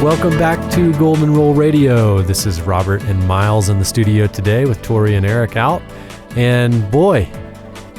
Welcome back to Golden Rule Radio. This is Robert and Miles in the studio today with Tori and Eric out. And boy,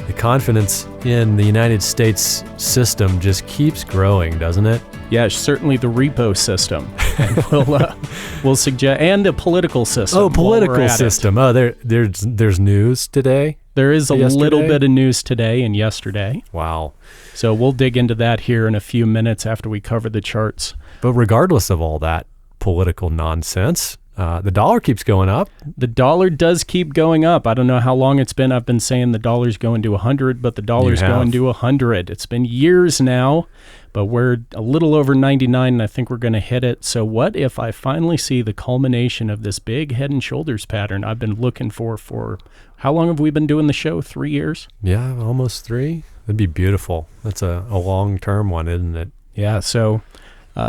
the confidence in the United States system just keeps growing, doesn't it? Yeah, certainly the repo system. And we'll suggest, and the political system. Oh, political system. Oh, there's news today? There is a little bit of news today and yesterday. Wow. So we'll dig into that here in a few minutes after we cover the charts. But regardless of all that political nonsense, the dollar keeps going up. The dollar does keep going up. I don't know how long it's been. I've been saying the dollar's going to 100, but the dollar's going to 100. It's been years now, but we're a little over 99, and I think we're going to hit it. So what if I finally see the culmination of this big head and shoulders pattern I've been looking for how long have we been doing the show? 3 years? Yeah, almost 3. That'd be beautiful. That's a long-term one, isn't it? Yeah, so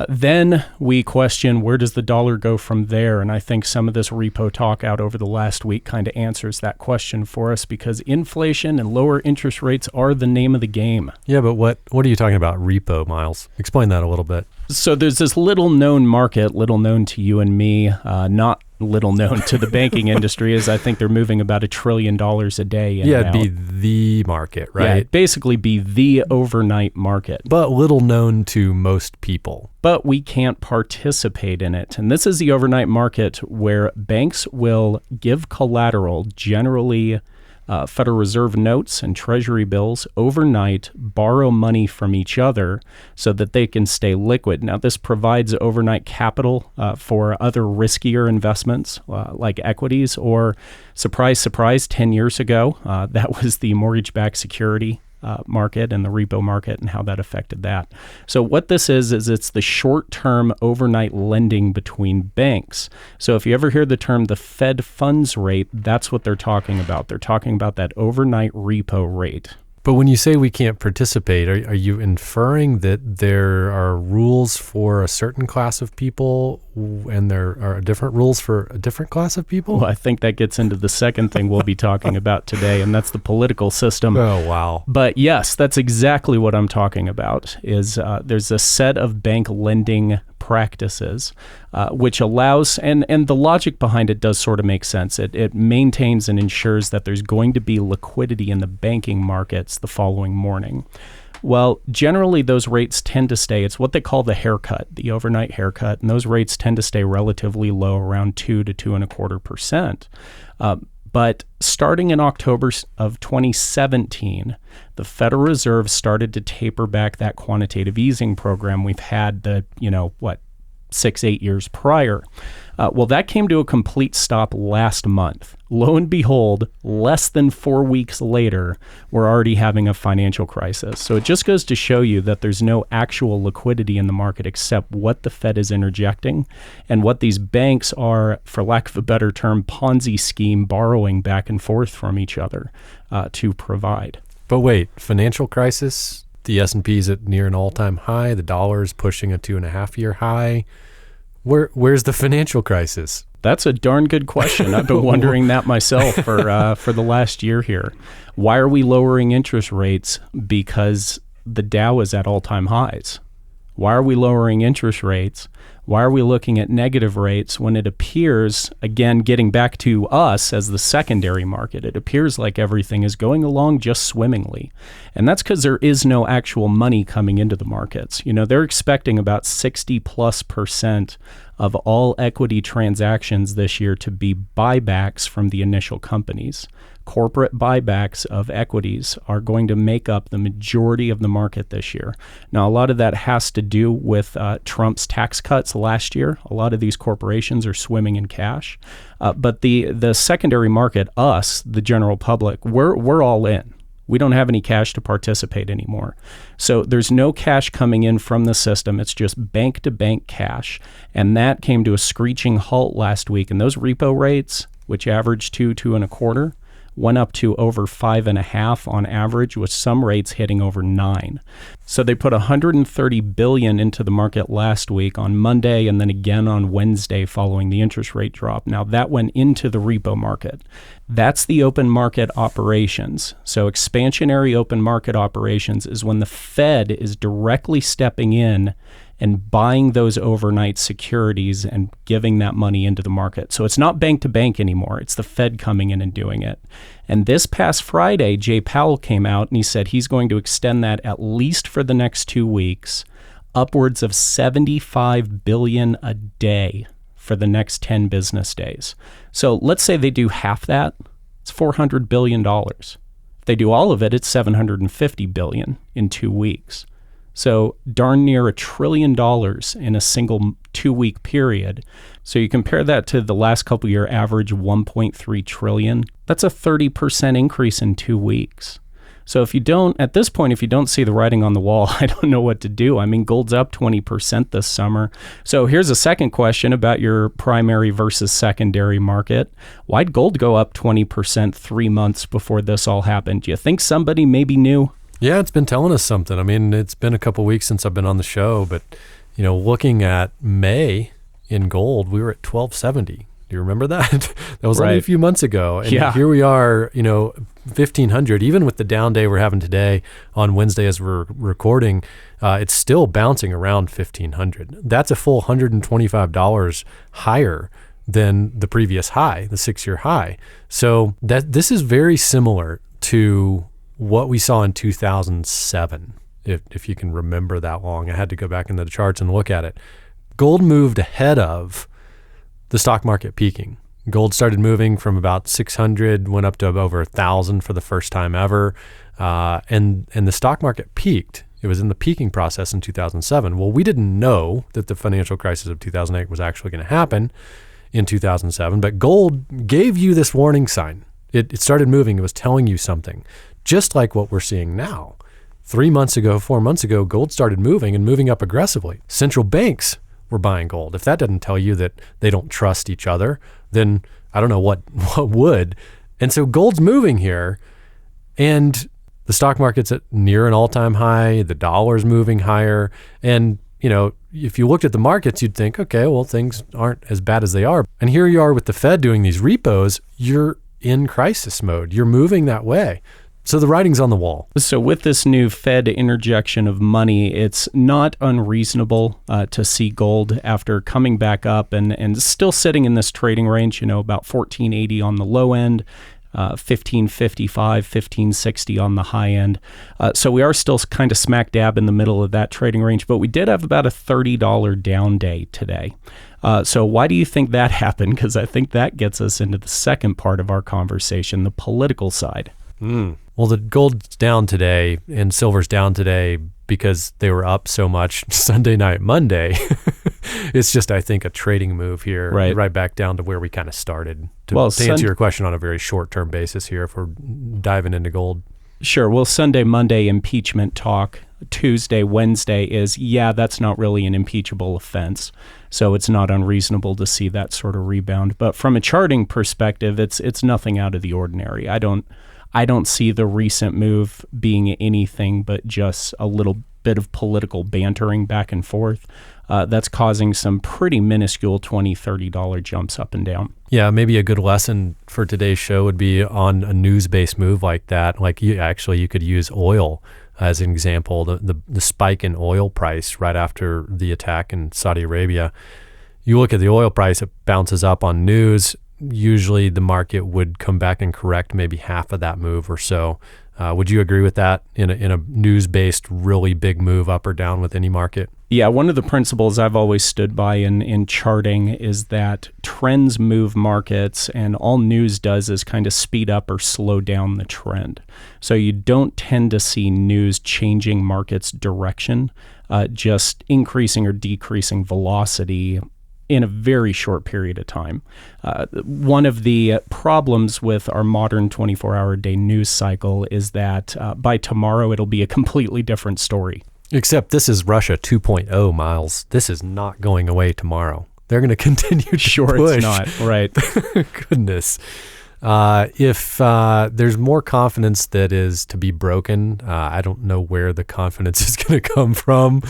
then we question, where does the dollar go from there? And I think some of this repo talk out over the last week kind of answers that question for us, because inflation and lower interest rates are the name of the game. Yeah, but what are you talking about, repo, Miles? Explain that a little bit. So there's this little known market, little known to you and me, not little known to the banking industry, is I think they're moving about $1 trillion a day. It'd be the market, right? Yeah, it'd basically be the overnight market. But little known to most people. But we can't participate in it. And this is the overnight market where banks will give collateral, generally Federal Reserve notes and Treasury bills, overnight, borrow money from each other so that they can stay liquid. Now, this provides overnight capital for other riskier investments like equities, or surprise, surprise, 10 years ago, that was the mortgage-backed security market and the repo market and how that affected that. So what this is it's the short-term overnight lending between banks. So if you ever hear the term the Fed funds rate, that's what they're talking about. They're talking about that overnight repo rate. But when you say we can't participate, are you inferring that there are rules for a certain class of people and there are different rules for a different class of people? Well, I think that gets into the second thing we'll be talking about today, and that's the political system. Oh, wow. But yes, that's exactly what I'm talking about, is there's a set of bank lending practices, which allows, and the logic behind it does sort of make sense. It maintains and ensures that there's going to be liquidity in the banking markets the following morning. Well, generally those rates tend to stay, it's what they call the haircut, the overnight haircut, and those rates tend to stay relatively low, around 2 to 2.25%. But starting in October of 2017, the Federal Reserve started to taper back that quantitative easing program we've had 6-8 years prior. Well, that came to a complete stop last month. Lo and behold, less than 4 weeks later, we're already having a financial crisis. So it just goes to show you that there's no actual liquidity in the market except what the Fed is interjecting and what these banks are, for lack of a better term, Ponzi scheme borrowing back and forth from each other to provide. But wait, financial crisis? The S&P's at near an all-time high. The dollar's pushing a 2.5-year high. Where's the financial crisis? That's a darn good question. I've been wondering that myself for the last year here. Why are we lowering interest rates? Because the Dow is at all-time highs. Why are we lowering interest rates? Why are we looking at negative rates when it appears, again, getting back to us as the secondary market, it appears like everything is going along just swimmingly. And that's because there is no actual money coming into the markets. You know, they're expecting about 60+% of all equity transactions this year to be buybacks from the initial companies. Corporate buybacks of equities are going to make up the majority of the market this year. Now, a lot of that has to do with Trump's tax cuts last year. A lot of these corporations are swimming in cash. But the secondary market, us, the general public, we're all in. We don't have any cash to participate anymore. So there's no cash coming in from the system. It's just bank-to-bank cash. And that came to a screeching halt last week. And those repo rates, which averaged 2.25, went up to over 5.5 on average, with some rates hitting over 9. So they put $130 billion into the market last week on Monday, and then again on Wednesday following the interest rate drop. Now that went into the repo market. That's the open market operations. So expansionary open market operations is when the Fed is directly stepping in and buying those overnight securities and giving that money into the market. So it's not bank to bank anymore. It's the Fed coming in and doing it. And this past Friday, Jay Powell came out and he said he's going to extend that at least for the next 2 weeks, upwards of $75 billion a day for the next 10 business days. So let's say they do half that, it's $400 billion. If they do all of it, it's $750 billion in 2 weeks. So darn near $1 trillion in a single 2-week period. So you compare that to the last couple year average, 1.3 trillion. That's a 30% increase in 2 weeks. So if you don't see the writing on the wall, I don't know what to do. I mean, gold's up 20% this summer. So here's a second question about your primary versus secondary market. Why'd gold go up 20% 3 months before this all happened? Do you think somebody maybe knew? Yeah, it's been telling us something. I mean, it's been a couple weeks since I've been on the show, but looking at May in gold, we were at 1270. Do you remember that? That was only a few months ago. And here we are, 1,500, even with the down day we're having today on Wednesday as we're recording, it's still bouncing around 1,500. That's a full $125 higher than the previous high, the 6-year high. So this is very similar to what we saw in 2007, if you can remember that long. I had to go back into the charts and look at it. Gold moved ahead of the stock market peaking. Gold started moving from about 600, went up to over 1,000 for the first time ever. And the stock market peaked. It was in the peaking process in 2007. Well, we didn't know that the financial crisis of 2008 was actually going to happen in 2007, but gold gave you this warning sign. It started moving. It was telling you something, just like what we're seeing now. 3 months ago, 4 months ago, gold started moving and moving up aggressively. Central banks were buying gold. If that doesn't tell you that they don't trust each other, then I don't know what would. And so gold's moving here, and the stock market's at near an all-time high. The dollar's moving higher. And, if you looked at the markets, you'd think, okay, well, things aren't as bad as they are. And here you are with the Fed doing these repos. You're in crisis mode. You're moving that way. So the writing's on the wall. So with this new Fed interjection of money, it's not unreasonable to see gold after coming back up and still sitting in this trading range, about 1480 on the low end, 1555, 1560 on the high end. So we are still kind of smack dab in the middle of that trading range, but we did have about a $30 down day today. So why do you think that happened? Because I think that gets us into the second part of our conversation, the political side. Well, the gold's down today and silver's down today because they were up so much Sunday night, Monday. It's just, I think, a trading move here, right back down to where we kind of started. To answer your question on a very short-term basis here, if we're diving into gold. Sure. Well, Sunday, Monday impeachment talk. Tuesday, Wednesday is, that's not really an impeachable offense. So it's not unreasonable to see that sort of rebound. But from a charting perspective, it's nothing out of the ordinary. I don't see the recent move being anything but just a little bit of political bantering back and forth. That's causing some pretty minuscule $20, $30 jumps up and down. Yeah, maybe a good lesson for today's show would be on a news-based move like that. Like you could use oil as an example. The spike in oil price right after the attack in Saudi Arabia. You look at the oil price, it bounces up on news. Usually the market would come back and correct maybe half of that move or so. Would you agree with that in a news-based, really big move up or down with any market? Yeah, one of the principles I've always stood by in charting is that trends move markets, and all news does is kind of speed up or slow down the trend. So you don't tend to see news changing markets' direction, just increasing or decreasing velocity in a very short period of time. One of the problems with our modern 24-hour-a-day news cycle is that by tomorrow, it'll be a completely different story. Except this is Russia 2.0, Miles. This is not going away tomorrow. They're going to continue to push. It's not, right. Goodness. If there's more confidence that is to be broken, I don't know where the confidence is going to come from.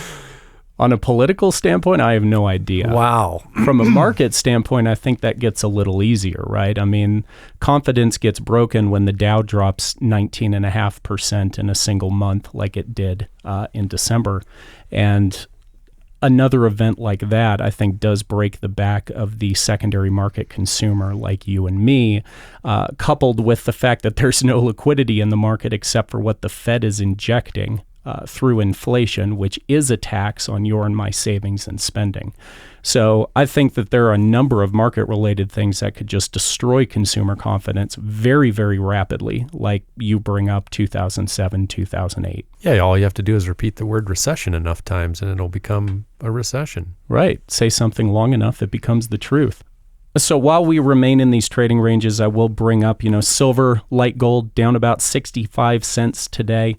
On a political standpoint, I have no idea. Wow. From a market standpoint, I think that gets a little easier, right? I mean, confidence gets broken when the Dow drops 19.5% in a single month like it did in December. And another event like that, I think, does break the back of the secondary market consumer like you and me, coupled with the fact that there's no liquidity in the market except for what the Fed is injecting through inflation, which is a tax on your and my savings and spending. So I think that there are a number of market-related things that could just destroy consumer confidence very, very rapidly, like you bring up 2007, 2008. Yeah, all you have to do is repeat the word recession enough times and it'll become a recession. Right. Say something long enough, it becomes the truth. So while we remain in these trading ranges, I will bring up, silver, light gold down about 65 cents today.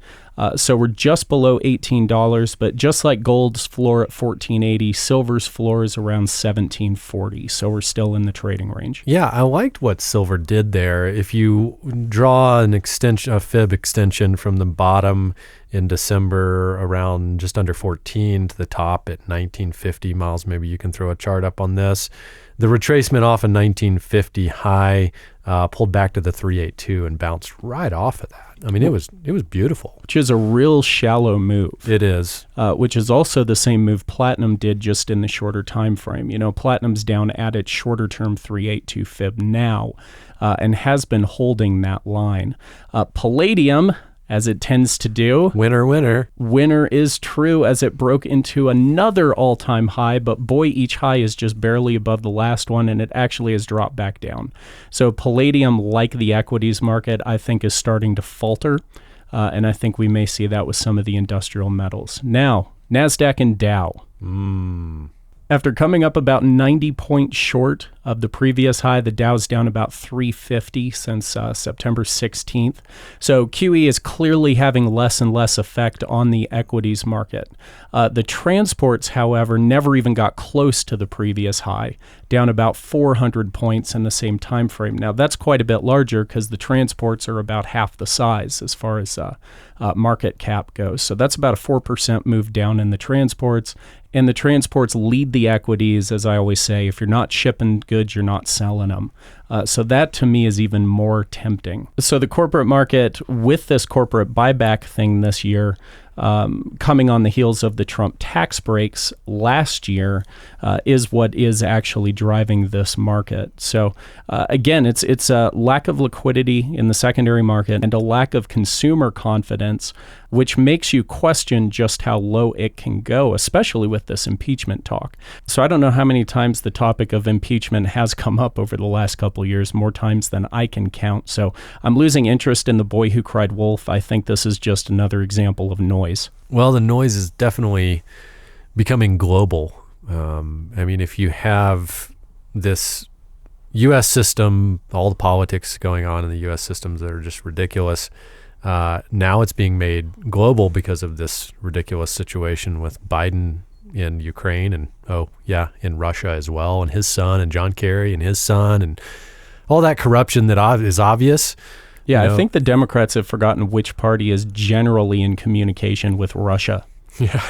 So we're just below $18, but just like gold's floor at $14.80, silver's floor is around $17.40. So we're still in the trading range. Yeah, I liked what silver did there. If you draw a fib extension from the bottom in December around just under 14 to the top at 1950 miles, maybe you can throw a chart up on this. The retracement off a 1950 high pulled back to the 382 and bounced right off of that. I mean, it was beautiful. Which is a real shallow move. It is. Which is also the same move platinum did just in the shorter time frame. Platinum's down at its shorter term 382 fib now and has been holding that line. Palladium, as it tends to do. Winner is true as it broke into another all-time high, but boy, each high is just barely above the last one, and it actually has dropped back down. So palladium, like the equities market, I think is starting to falter, and I think we may see that with some of the industrial metals. Now, NASDAQ and Dow. After coming up about 90 points short of the previous high, the Dow's down about 350 since September 16th. So QE is clearly having less and less effect on the equities market. The transports, however, never even got close to the previous high, down about 400 points in the same time frame. Now, that's quite a bit larger because the transports are about half the size as far as market cap goes. So that's about a 4% move down in the transports. And the transports lead the equities, as I always say. If you're not shipping goods, you're not selling them. So that, to me, is even more tempting. So the corporate market, with this corporate buyback thing this year, coming on the heels of the Trump tax breaks last year, is what is actually driving this market. So again, it's a lack of liquidity in the secondary market and a lack of consumer confidence, which makes you question just how low it can go, especially with this impeachment talk. So I don't know how many times the topic of impeachment has come up over the last couple of years, more times than I can count. So I'm losing interest in the boy who cried wolf. I think this is just another example of noise. Well, the noise is definitely becoming global. I mean, if you have this U.S. system, all the politics going on in the U.S. systems that are just ridiculous, now it's being made global because of this ridiculous situation with Biden in Ukraine and, in Russia as well, and his son, and John Kerry and his son, and all that corruption that is obvious. Yeah, I think the Democrats have forgotten which party is generally in communication with Russia. Yeah.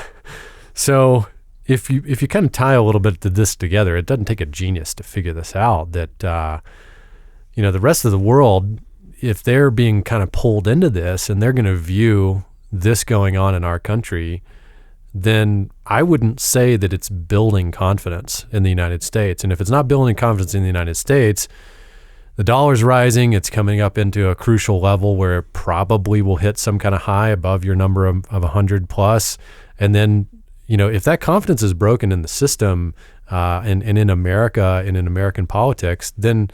So if you kind of tie a little bit to this together, it doesn't take a genius to figure this out, that the rest of the world, if they're being kind of pulled into this and they're going to view this going on in our country, then I wouldn't say that it's building confidence in the United States. And if it's not building confidence in the United States, the dollar's rising. It's coming up into a crucial level where it probably will hit some kind of high above your number of 100 plus. And then, if that confidence is broken in the system and in America and in American politics, then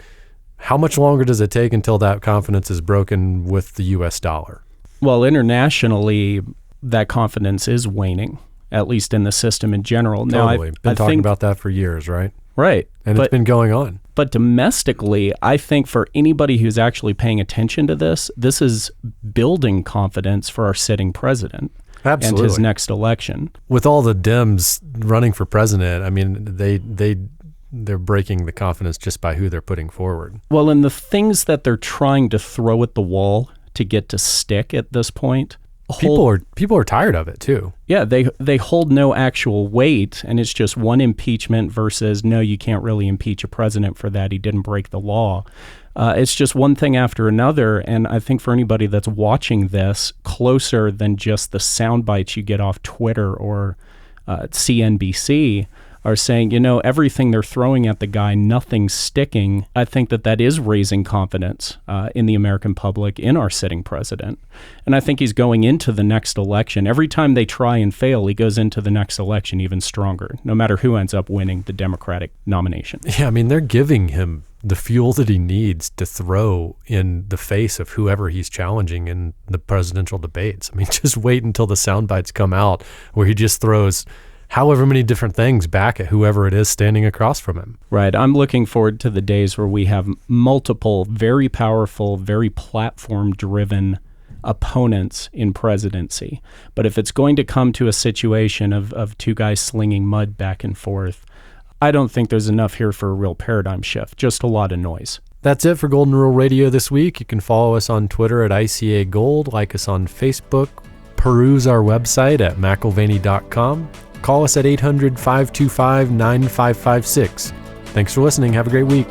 how much longer does it take until that confidence is broken with the U.S. dollar? Well, internationally, that confidence is waning, at least in the system in general. Totally. Been talking about that for years, right? Right. And it's been going on. But domestically, I think for anybody who's actually paying attention to this is building confidence for our sitting president. Absolutely. And his next election. With all the Dems running for president, I mean, they're breaking the confidence just by who they're putting forward. Well, and the things that they're trying to throw at the wall to get to stick at this point, people are tired of it too. Yeah, they hold no actual weight, and it's just one impeachment versus no, you can't really impeach a president for that. He didn't break the law. It's just one thing after another, and I think for anybody that's watching this closer than just the sound bites you get off Twitter or CNBC, are saying, everything they're throwing at the guy, nothing's sticking. I think that is raising confidence in the American public in our sitting president. And I think he's going into the next election. Every time they try and fail, he goes into the next election even stronger, no matter who ends up winning the Democratic nomination. Yeah, I mean, they're giving him the fuel that he needs to throw in the face of whoever he's challenging in the presidential debates. I mean, just wait until the sound bites come out where he just throws however many different things back at whoever it is standing across from him. Right. I'm looking forward to the days where we have multiple, very powerful, very platform-driven opponents in presidency. But if it's going to come to a situation of two guys slinging mud back and forth, I don't think there's enough here for a real paradigm shift, just a lot of noise. That's it for Golden Rule Radio this week. You can follow us on Twitter at ICA Gold, like us on Facebook, peruse our website at McIlvaney.com. Call us at 800-525-9556. Thanks for listening. Have a great week.